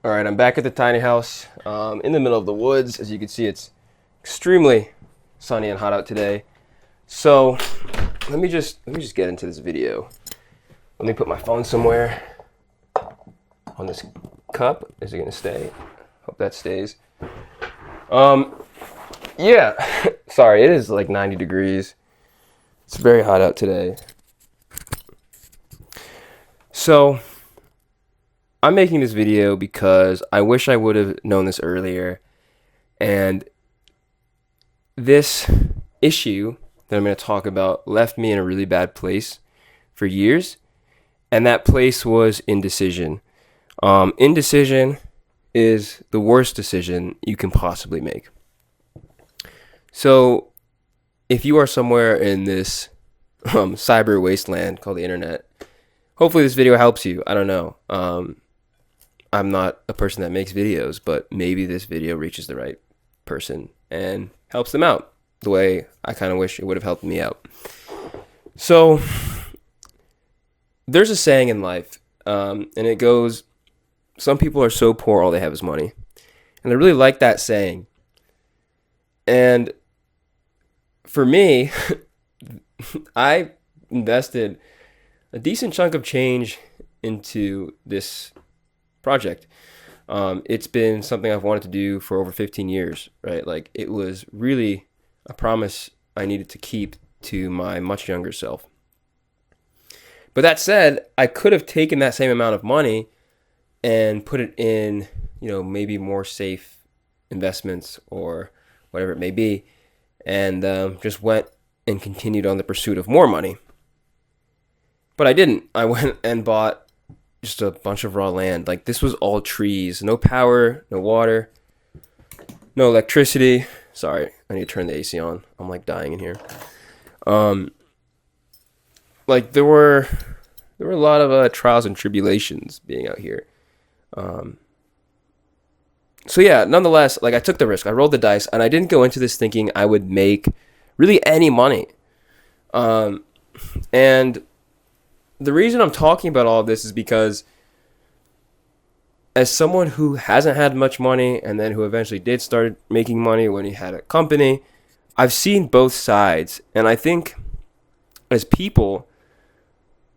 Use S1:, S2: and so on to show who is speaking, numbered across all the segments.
S1: All right, I'm back at the tiny house in the middle of the woods. As you can see, it's extremely sunny and hot out today. So let me just get into this video. Let me put my phone somewhere on this cup. Is it gonna stay? Hope that stays. Yeah. Sorry, it is like 90 degrees. It's very hot out today. So I'm making this video because I wish I would have known this earlier. And this issue that I'm going to talk about left me in a really bad place for years. And that place was indecision. Indecision is the worst decision you can possibly make. So if you are somewhere in this cyber wasteland called the internet, hopefully this video helps you. I don't know. I'm not a person that makes videos, but maybe this video reaches the right person and helps them out the way I kind of wish it would have helped me out. So there's a saying in life, and it goes, some people are so poor all they have is money. And I really like that saying. And for me, I invested a decent chunk of change into this project. It's been something I've wanted to do for over 15 years, right? Like, it was really a promise I needed to keep to my much younger self. But that said, I could have taken that same amount of money and put it in, maybe more safe investments or whatever it may be, and just went and continued on the pursuit of more money. But I didn't. I went and bought just a bunch of raw land. Like, this was all trees, no power, no water, no electricity. Sorry, I need to turn the AC on. I'm like dying in here. Like, there were a lot of trials and tribulations being out here. So yeah, nonetheless, like, I took the risk. I rolled the dice, and I didn't go into this thinking I would make really any money. And the reason I'm talking about all of this is because as someone who hasn't had much money and then who eventually did start making money when he had a company, I've seen both sides. And I think as people,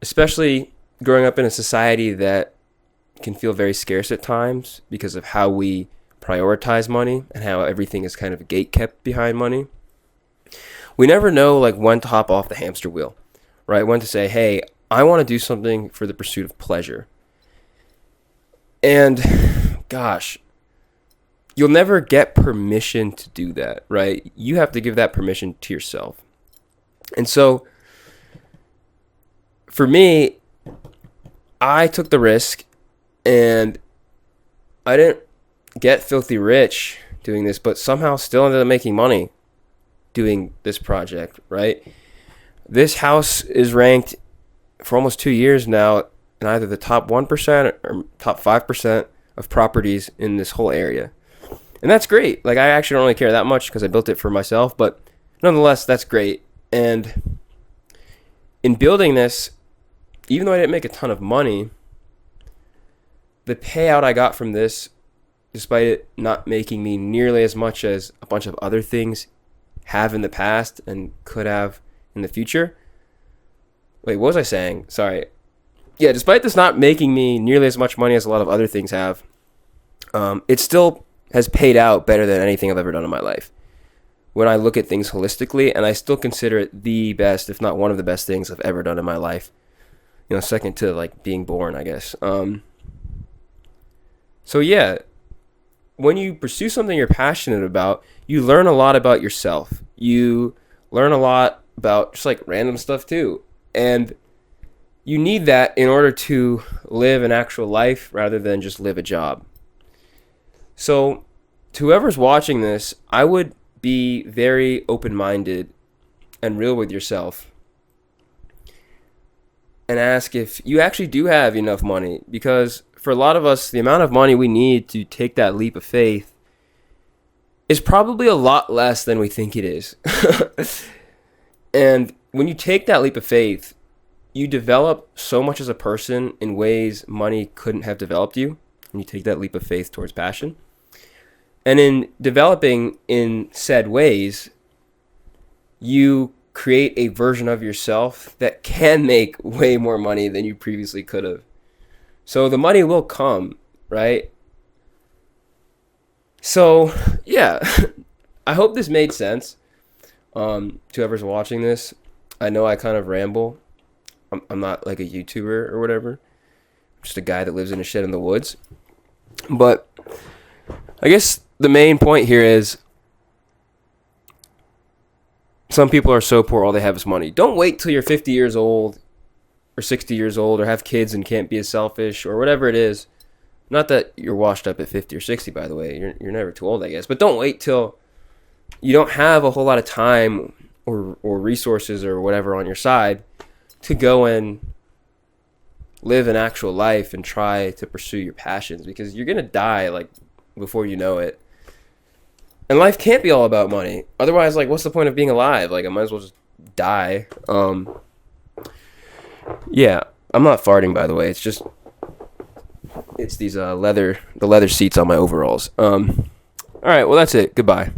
S1: especially growing up in a society that can feel very scarce at times because of how we prioritize money and how everything is kind of gate-kept behind money, we never know, like, when to hop off the hamster wheel, right? When to say, hey, I want to do something for the pursuit of pleasure. And gosh, you'll never get permission to do that, right? You have to give that permission to yourself. And so for me, I took the risk, and I didn't get filthy rich doing this, but somehow still ended up making money doing this project, right? This house is ranked for almost 2 years now in either the top 1% or top 5% of properties in this whole area. And that's great. Like, I actually don't really care that much because I built it for myself, but nonetheless, that's great. And in building this, even though I didn't make a ton of money, the payout I got from this, despite it not making me nearly as much as a bunch of other things have in the past and could have in the future. Wait, what was I saying? Sorry. Yeah, despite this not making me nearly as much money as a lot of other things have, it still has paid out better than anything I've ever done in my life. When I look at things holistically, and I still consider it the best, if not one of the best things I've ever done in my life. Second to, like, being born, I guess. So yeah, when you pursue something you're passionate about, you learn a lot about yourself. You learn a lot about just, like, random stuff too. And you need that in order to live an actual life rather than just live a job. So to whoever's watching this, I would be very open-minded and real with yourself and ask if you actually do have enough money. Because for a lot of us, the amount of money we need to take that leap of faith is probably a lot less than we think it is. And when you take that leap of faith, you develop so much as a person in ways money couldn't have developed you. And you take that leap of faith towards passion. And in developing in said ways, you create a version of yourself that can make way more money than you previously could have. So the money will come, right? So, yeah, I hope this made sense to whoever's watching this. I know I kind of ramble. I'm not like a YouTuber or whatever. I'm just a guy that lives in a shed in the woods. But I guess the main point here is some people are so poor all they have is money. Don't wait till you're 50 years old or 60 years old or have kids and can't be as selfish or whatever it is. Not that you're washed up at 50 or 60, by the way. You're never too old, I guess. But don't wait till you don't have a whole lot of time or resources or whatever on your side to go and live an actual life and try to pursue your passions, because you're going to die like before you know it. And life can't be all about money. Otherwise, like, what's the point of being alive? Like, I might as well just die. Yeah, I'm not farting, by the way. It's these the leather seats on my overalls. All right, well, that's it. Goodbye.